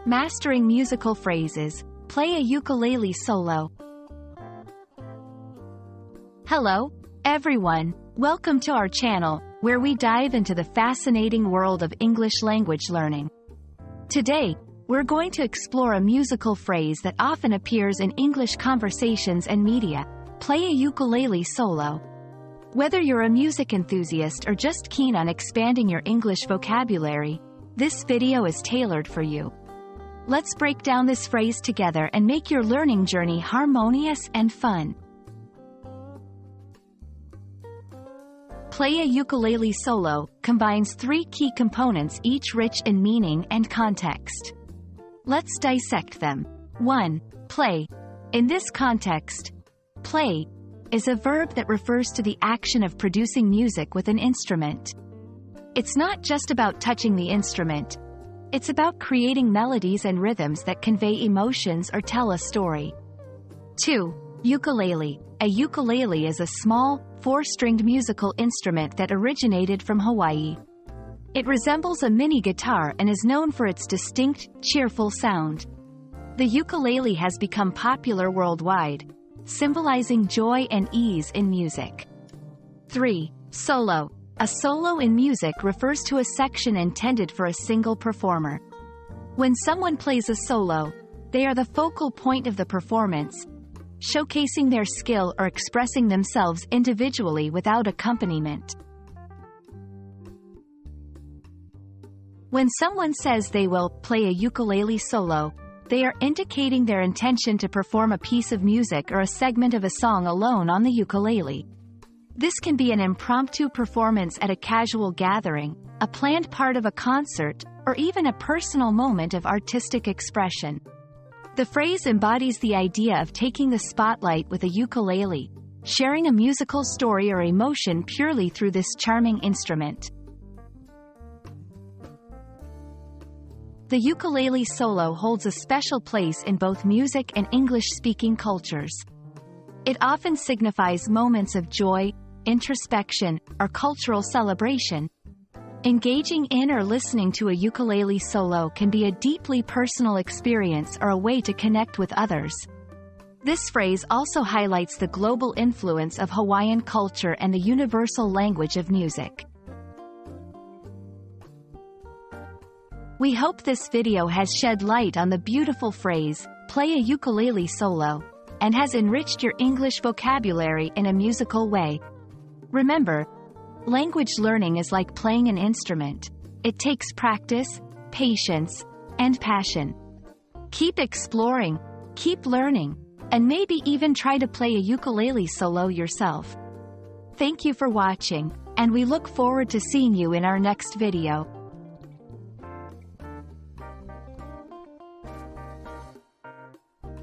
Mastering musical phrases. Play a ukulele solo. Hello, everyone. Welcome to our channel, where we dive into the fascinating world of English language learning. Today, we're going to explore a musical phrase that often appears in English conversations and media. Play a ukulele solo. Whether you're a music enthusiast or just keen on expanding your English vocabulary, this video is tailored for you. Let's break down this phrase together and make your learning journey harmonious and fun. Play a ukulele solo combines three key components, each rich in meaning and context. Let's dissect them. 1. Play. In this context, play is a verb that refers to the action of producing music with an instrument. It's not just about touching the instrument. It's about creating melodies and rhythms that convey emotions or tell a story. 2. Ukulele. A ukulele is a small, four-stringed musical instrument that originated from Hawaii. It resembles a mini guitar and is known for its distinct, cheerful sound. The ukulele has become popular worldwide, symbolizing joy and ease in music. 3. Solo. A solo in music refers to a section intended for a single performer. When someone plays a solo, they are the focal point of the performance, showcasing their skill or expressing themselves individually without accompaniment. When someone says they will play a ukulele solo, they are indicating their intention to perform a piece of music or a segment of a song alone on the ukulele. This can be an impromptu performance at a casual gathering, a planned part of a concert, or even a personal moment of artistic expression. The phrase embodies the idea of taking the spotlight with a ukulele, sharing a musical story or emotion purely through this charming instrument. The ukulele solo holds a special place in both music and English-speaking cultures. It often signifies moments of joy, introspection, or cultural celebration. Engaging in or listening to a ukulele solo can be a deeply personal experience or a way to connect with others. This phrase also highlights the global influence of Hawaiian culture and the universal language of music. We hope this video has shed light on the beautiful phrase, play a ukulele solo, and has enriched your English vocabulary in a musical way. Remember, language learning is like playing an instrument. It takes practice, patience, and passion. Keep exploring, keep learning, and maybe even try to play a ukulele solo yourself. Thank you for watching, and we look forward to seeing you in our next video.